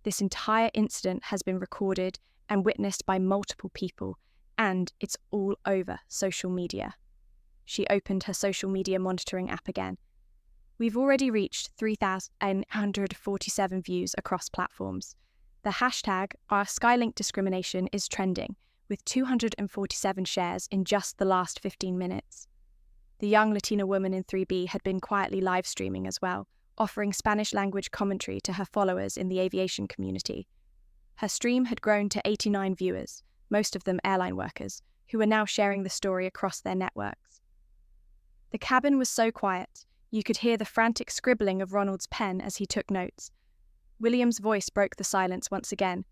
This entire incident has been recorded and witnessed by multiple people, and it's all over social media. She opened her social media monitoring app again. We've already reached 3,147 views across platforms. The hashtag #OurSkylink is trending, with 247 shares in just the last 15 minutes. The young Latina woman in 3B had been quietly live streaming as well, offering Spanish-language commentary to her followers in the aviation community. Her stream had grown to 89 viewers, most of them airline workers, who were now sharing the story across their networks. The cabin was so quiet, you could hear the frantic scribbling of Ronald's pen as he took notes. William's voice broke the silence once again.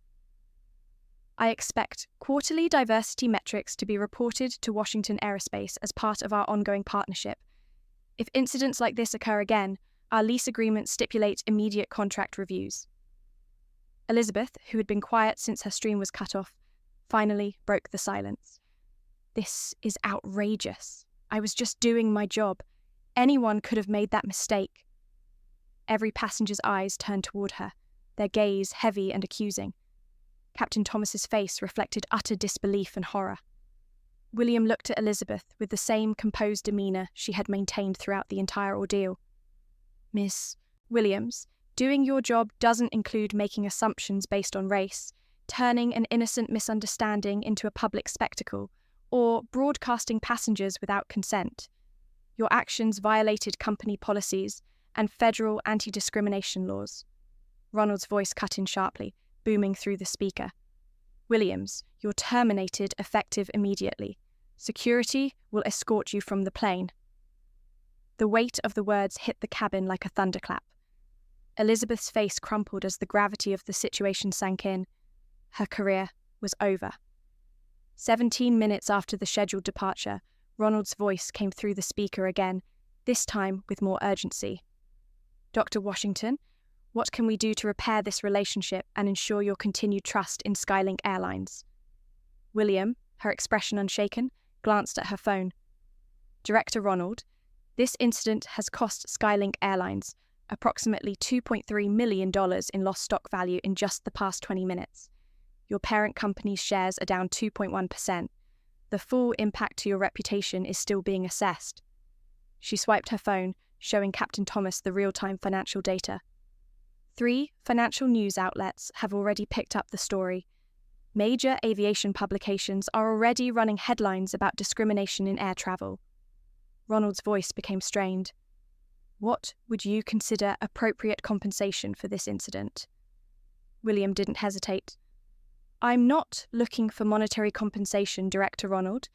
I expect quarterly diversity metrics to be reported to Washington Aerospace as part of our ongoing partnership. If incidents like this occur again, our lease agreements stipulate immediate contract reviews. Elizabeth, who had been quiet since her stream was cut off, finally broke the silence. This is outrageous. I was just doing my job. Anyone could have made that mistake. Every passenger's eyes turned toward her, their gaze heavy and accusing. Captain Thomas's face reflected utter disbelief and horror. William looked at Elizabeth with the same composed demeanour she had maintained throughout the entire ordeal. Miss Williams, doing your job doesn't include making assumptions based on race, turning an innocent misunderstanding into a public spectacle, or broadcasting passengers without consent. Your actions violated company policies and federal anti-discrimination laws. Ronald's voice cut in sharply, booming through the speaker. Williams, you're terminated effective immediately. Security will escort you from the plane. The weight of the words hit the cabin like a thunderclap. Elizabeth's face crumpled as the gravity of the situation sank in. Her career was over. 17 minutes after the scheduled departure, Ronald's voice came through the speaker again, this time with more urgency. Dr. Washington, what can we do to repair this relationship and ensure your continued trust in Skylink Airlines? William, her expression unshaken, glanced at her phone. Director Ronald, this incident has cost Skylink Airlines approximately $2.3 million in lost stock value in just the past 20 minutes. Your parent company's shares are down 2.1%. The full impact to your reputation is still being assessed. She swiped her phone, showing Captain Thomas the real-time financial data. 3 financial news outlets have already picked up the story. Major aviation publications are already running headlines about discrimination in air travel. Ronald's voice became strained. What would you consider appropriate compensation for this incident? William didn't hesitate. I'm not looking for monetary compensation, Director Ronald.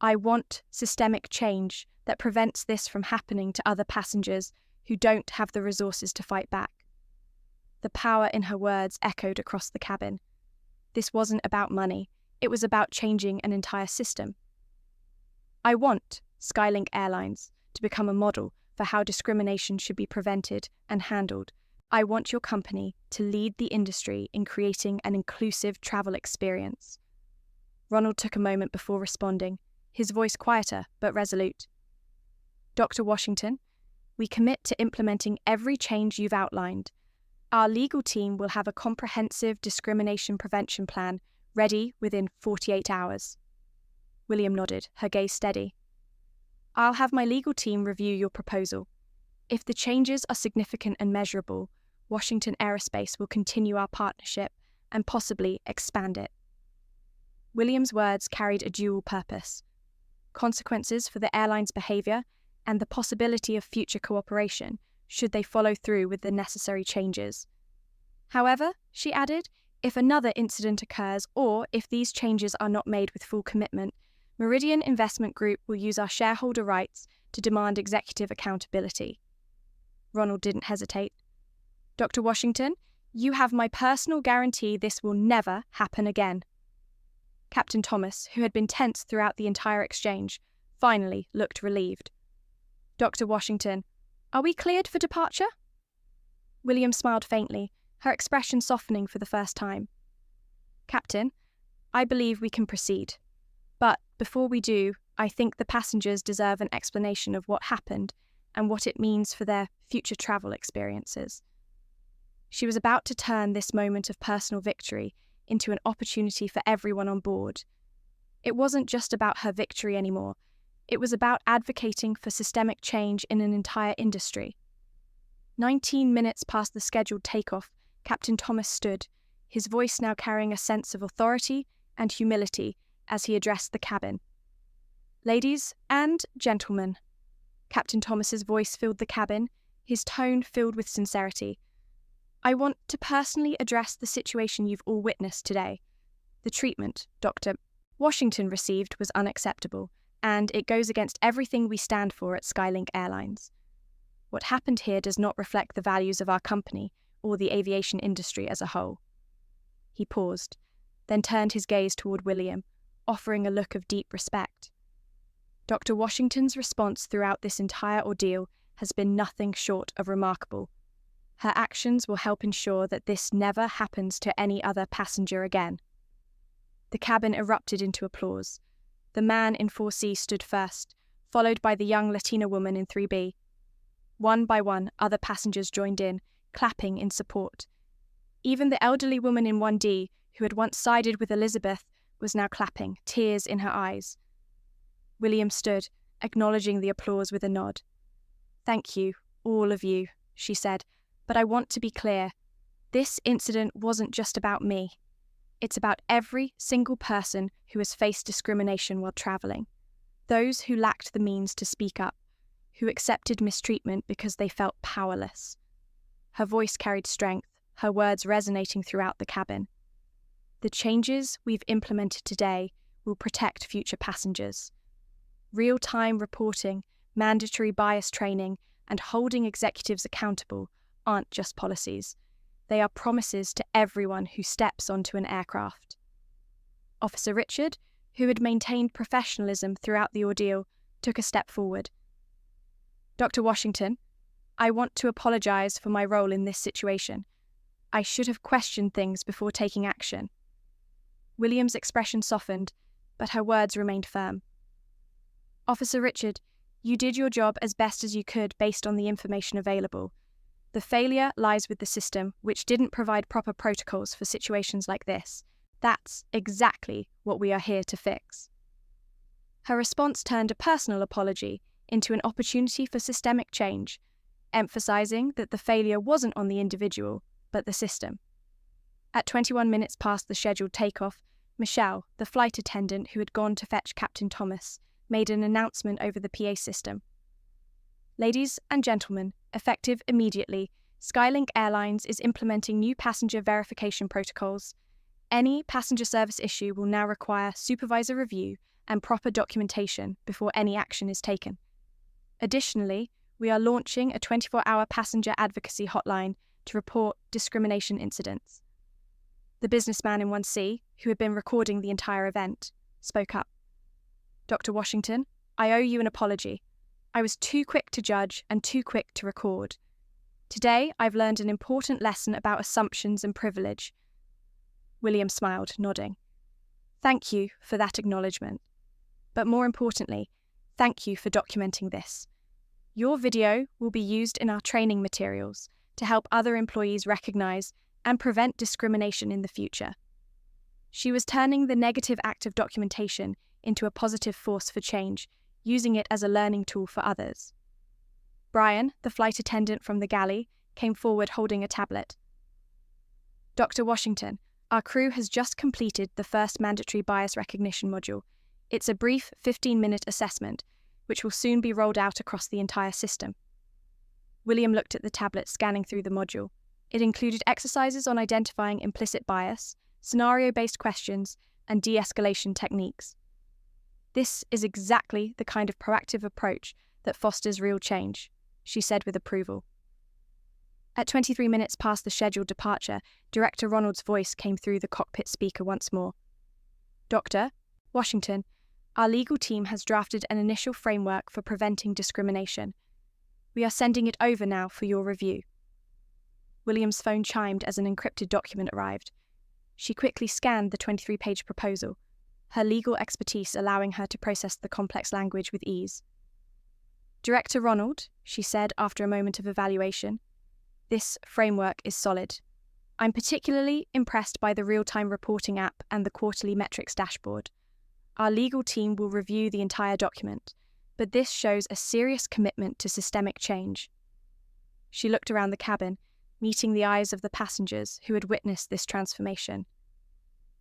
I want systemic change that prevents this from happening to other passengers who don't have the resources to fight back. The power in her words echoed across the cabin. This wasn't about money. It was about changing an entire system. I want Skylink Airlines to become a model for how discrimination should be prevented and handled. I want your company to lead the industry in creating an inclusive travel experience." Ronald took a moment before responding, his voice quieter but resolute. "Dr. Washington, we commit to implementing every change you've outlined. Our legal team will have a comprehensive discrimination prevention plan ready within 48 hours. William nodded, her gaze steady. "I'll have my legal team review your proposal. If the changes are significant and measurable, Washington Aerospace will continue our partnership and possibly expand it." William's words carried a dual purpose: consequences for the airline's behaviour and the possibility of future cooperation should they follow through with the necessary changes. However, she added, if another incident occurs or if these changes are not made with full commitment, Meridian Investment Group will use our shareholder rights to demand executive accountability. Ronald didn't hesitate. "Dr. Washington, you have my personal guarantee this will never happen again." Captain Thomas, who had been tense throughout the entire exchange, finally looked relieved. "Dr. Washington, are we cleared for departure?" William smiled faintly, her expression softening for the first time. "Captain, I believe we can proceed. But before we do, I think the passengers deserve an explanation of what happened and what it means for their future travel experiences." She was about to turn this moment of personal victory into an opportunity for everyone on board. It wasn't just about her victory anymore. It was about advocating for systemic change in an entire industry. 19 minutes past the scheduled takeoff, Captain Thomas stood, his voice now carrying a sense of authority and humility as he addressed the cabin. "Ladies and gentlemen," Captain Thomas's voice filled the cabin, his tone filled with sincerity. "I want to personally address the situation you've all witnessed today. The treatment Dr. Washington received was unacceptable, and it goes against everything we stand for at Skylink Airlines. What happened here does not reflect the values of our company or the aviation industry as a whole." He paused, then turned his gaze toward William, offering a look of deep respect. Dr. Washington's response throughout this entire ordeal has been nothing short of remarkable. Her actions will help ensure that this never happens to any other passenger again. The cabin erupted into applause. The man in 4C stood first, followed by the young Latina woman in 3B. One by one, other passengers joined in, clapping in support. Even the elderly woman in 1D, who had once sided with Elizabeth, was now clapping, tears in her eyes. William stood, acknowledging the applause with a nod. "Thank you, all of you," she said, "but I want to be clear. This incident wasn't just about me. It's about every single person who has faced discrimination while travelling. Those who lacked the means to speak up, who accepted mistreatment because they felt powerless." Her voice carried strength, her words resonating throughout the cabin. "The changes we've implemented today will protect future passengers. Real-time reporting, mandatory bias training, and holding executives accountable aren't just policies. They are promises to everyone who steps onto an aircraft." Officer Richard, who had maintained professionalism throughout the ordeal, took a step forward. "Dr. Washington, I want to apologize for my role in this situation. I should have questioned things before taking action." William's expression softened, but her words remained firm. "Officer Richard, you did your job as best as you could based on the information available. The failure lies with the system, which didn't provide proper protocols for situations like this. That's exactly what we are here to fix." Her response turned a personal apology into an opportunity for systemic change, emphasizing that the failure wasn't on the individual, but the system. At 21 minutes past the scheduled takeoff, Michelle, the flight attendant who had gone to fetch Captain Thomas, made an announcement over the PA system. "Ladies and gentlemen, effective immediately, Skylink Airlines is implementing new passenger verification protocols. Any passenger service issue will now require supervisor review and proper documentation before any action is taken. Additionally, we are launching a 24-hour passenger advocacy hotline to report discrimination incidents." The businessman in 1C, who had been recording the entire event, spoke up. "Dr. Washington, I owe you an apology. I was too quick to judge and too quick to record. Today, I've learned an important lesson about assumptions and privilege. William smiled, nodding. Thank you for that acknowledgement. But more importantly, thank you for documenting this. Your video will be used in our training materials to help other employees recognize and prevent discrimination in the future. She was turning the negative act of documentation into a positive force for change, using it as a learning tool for others. Brian, the flight attendant from the galley, came forward holding a tablet. Dr. Washington, our crew has just completed the first mandatory bias recognition module. It's a brief 15-minute assessment, which will soon be rolled out across the entire system. William looked at the tablet, scanning through the module. It included exercises on identifying implicit bias, scenario-based questions, and de-escalation techniques. This is exactly the kind of proactive approach that fosters real change, she said with approval. At 23 minutes past the scheduled departure, Director Ronald's voice came through the cockpit speaker once more. Dr. Washington, our legal team has drafted an initial framework for preventing discrimination. We are sending it over now for your review. William's phone chimed as an encrypted document arrived. She quickly scanned the 23-page proposal, her legal expertise allowing her to process the complex language with ease. Director Ronald, she said after a moment of evaluation, this framework is solid. I'm particularly impressed by the real-time reporting app and the quarterly metrics dashboard. Our legal team will review the entire document, but this shows a serious commitment to systemic change. She looked around the cabin, meeting the eyes of the passengers who had witnessed this transformation.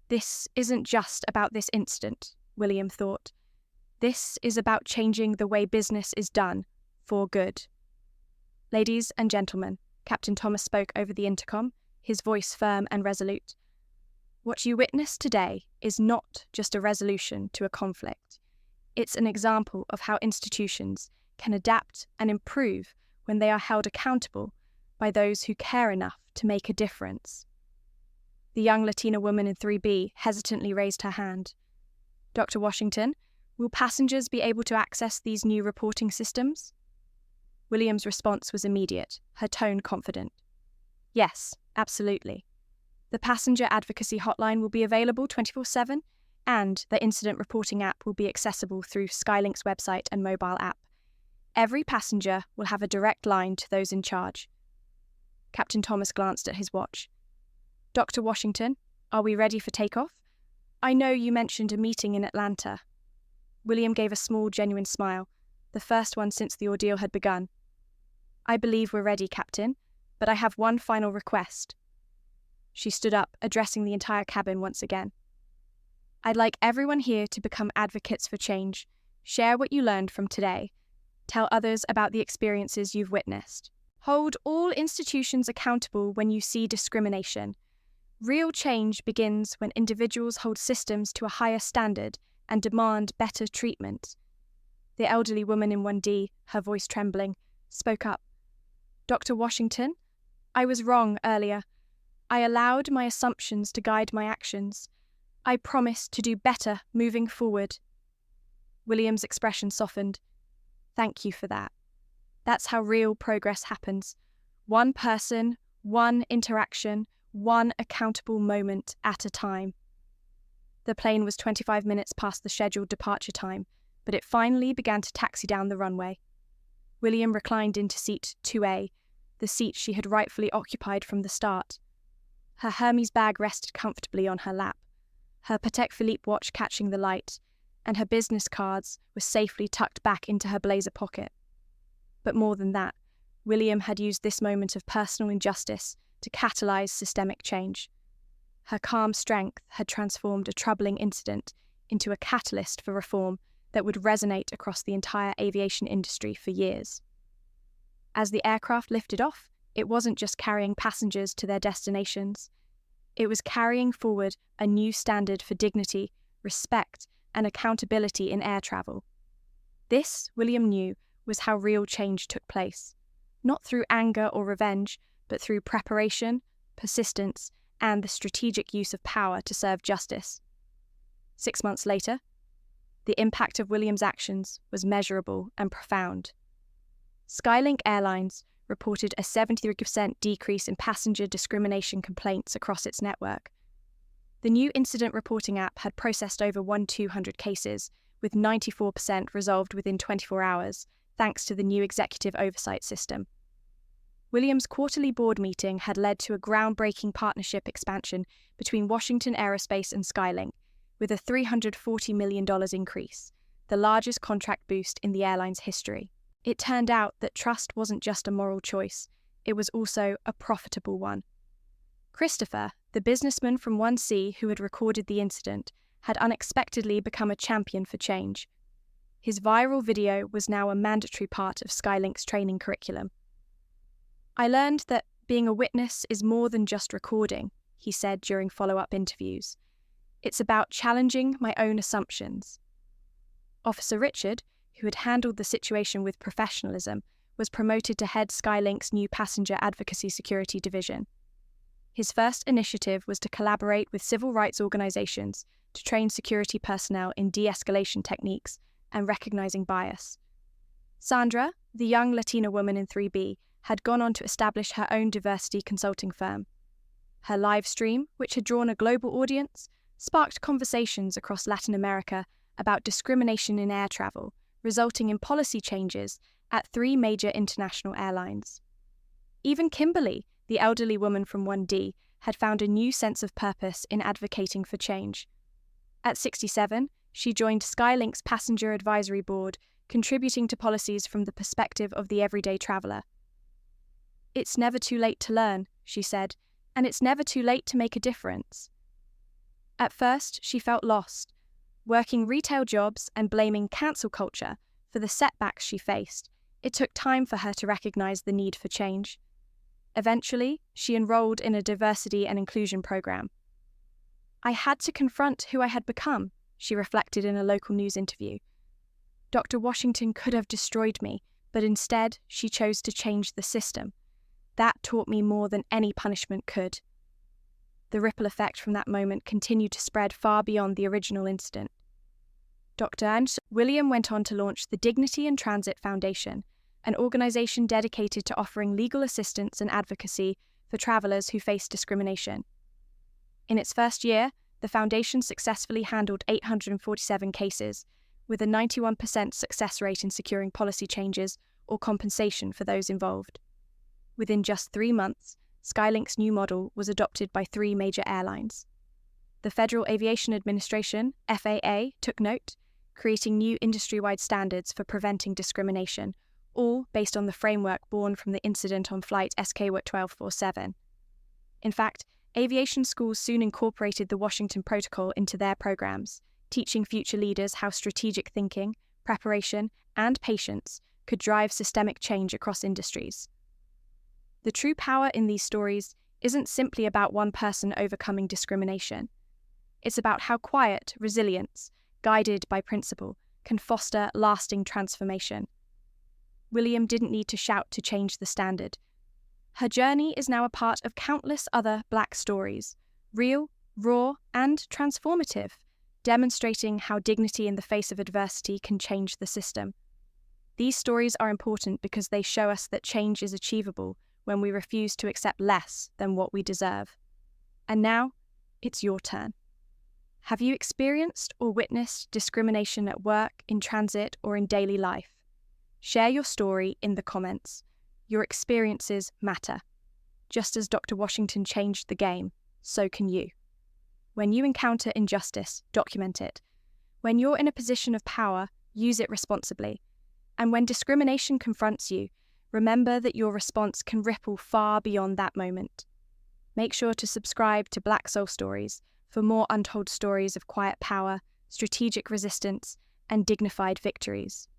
This isn't just about this incident, William thought. This is about changing the way business is done, for good. Ladies and gentlemen, Captain Thomas spoke over the intercom, his voice firm and resolute. What you witnessed today is not just a resolution to a conflict. It's an example of how institutions can adapt and improve when they are held accountable by those who care enough to make a difference. The young Latina woman in 3B hesitantly raised her hand. Dr. Washington, will passengers be able to access these new reporting systems? William's response was immediate, her tone confident. Yes, absolutely. The passenger advocacy hotline will be available 24/7, and the incident reporting app will be accessible through Skylink's website and mobile app. Every passenger will have a direct line to those in charge. Captain Thomas glanced at his watch. Dr. Washington, are we ready for takeoff? I know you mentioned a meeting in Atlanta. William gave a small, genuine smile, the first one since the ordeal had begun. I believe we're ready, Captain, but I have one final request. She stood up, addressing the entire cabin once again. I'd like everyone here to become advocates for change. Share what you learned from today. Tell others about the experiences you've witnessed. Hold all institutions accountable when you see discrimination. Real change begins when individuals hold systems to a higher standard and demand better treatment. The elderly woman in 1D, her voice trembling, spoke up. Dr. Washington, I was wrong earlier. I allowed my assumptions to guide my actions. I promise to do better moving forward. William's expression softened. Thank you for that. That's how real progress happens. One person, one interaction, one accountable moment at a time. The plane was 25 minutes past the scheduled departure time, but it finally began to taxi down the runway. William reclined into seat 2A, the seat she had rightfully occupied from the start. Her Hermes bag rested comfortably on her lap, her Patek Philippe watch catching the light, and her business cards were safely tucked back into her blazer pocket. But more than that, William had used this moment of personal injustice to catalyze systemic change. Her calm strength had transformed a troubling incident into a catalyst for reform that would resonate across the entire aviation industry for years. As the aircraft lifted off, it wasn't just carrying passengers to their destinations. It was carrying forward a new standard for dignity, respect, and accountability in air travel. This, William knew, was how real change took place, not through anger or revenge, but through preparation, persistence, and the strategic use of power to serve justice. 6 months later, the impact of William's actions was measurable and profound. Skylink Airlines reported a 73% decrease in passenger discrimination complaints across its network. The new incident reporting app had processed over 1,200 cases, with 94% resolved within 24 hours, thanks to the new executive oversight system. Williams' quarterly board meeting had led to a groundbreaking partnership expansion between Washington Aerospace and Skylink, with a $340 million increase, the largest contract boost in the airline's history. It turned out that trust wasn't just a moral choice, it was also a profitable one. Christopher, the businessman from 1C who had recorded the incident, had unexpectedly become a champion for change. His viral video was now a mandatory part of Skylink's training curriculum. "I learned that being a witness is more than just recording," he said during follow-up interviews. "It's about challenging my own assumptions." Officer Richard, who had handled the situation with professionalism, was promoted to head Skylink's new passenger advocacy security division. His first initiative was to collaborate with civil rights organizations to train security personnel in de-escalation techniques and recognizing bias. Sandra, the young Latina woman in 3B, had gone on to establish her own diversity consulting firm. Her live stream, which had drawn a global audience, sparked conversations across Latin America about discrimination in air travel, resulting in policy changes at 3 major international airlines. Even Kimberly, the elderly woman from 1D, had found a new sense of purpose in advocating for change. At 67, she joined Skylink's Passenger Advisory Board, contributing to policies from the perspective of the everyday traveller. "It's never too late to learn," she said, "and it's never too late to make a difference." At first, she felt lost, working retail jobs and blaming cancel culture for the setbacks she faced. It took time for her to recognise the need for change. Eventually, she enrolled in a diversity and inclusion program. "I had to confront who I had become," she reflected in a local news interview. "Dr. Washington could have destroyed me, but instead she chose to change the system. That taught me more than any punishment could." The ripple effect from that moment continued to spread far beyond the original incident. Dr. William went on to launch the Dignity in Transit Foundation, an organization dedicated to offering legal assistance and advocacy for travelers who face discrimination. In its first year, the foundation successfully handled 847 cases, with a 91% success rate in securing policy changes or compensation for those involved. Within just 3 months, Skylink's new model was adopted by 3 major airlines. The Federal Aviation Administration, FAA, took note, creating new industry-wide standards for preventing discrimination, all based on the framework born from the incident on flight SK-1247. In fact, aviation schools soon incorporated the Washington Protocol into their programs, teaching future leaders how strategic thinking, preparation, and patience could drive systemic change across industries. The true power in these stories isn't simply about one person overcoming discrimination. It's about how quiet resilience, guided by principle, can foster lasting transformation. William didn't need to shout to change the standard. Her journey is now a part of countless other Black stories, real, raw, and transformative, demonstrating how dignity in the face of adversity can change the system. These stories are important because they show us that change is achievable when we refuse to accept less than what we deserve. And now, it's your turn. Have you experienced or witnessed discrimination at work, in transit, or in daily life? Share your story in the comments. Your experiences matter. Just as Dr. Washington changed the game, so can you. When you encounter injustice, document it. When you're in a position of power, use it responsibly. And when discrimination confronts you, remember that your response can ripple far beyond that moment. Make sure to subscribe to Black Soul Stories for more untold stories of quiet power, strategic resistance, and dignified victories.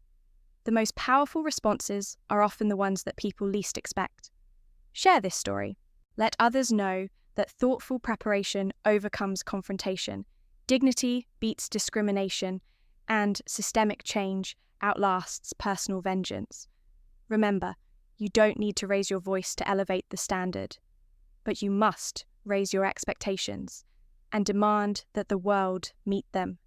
The most powerful responses are often the ones that people least expect. Share this story. Let others know that thoughtful preparation overcomes confrontation, dignity beats discrimination, and systemic change outlasts personal vengeance. Remember, you don't need to raise your voice to elevate the standard, but you must raise your expectations and demand that the world meet them.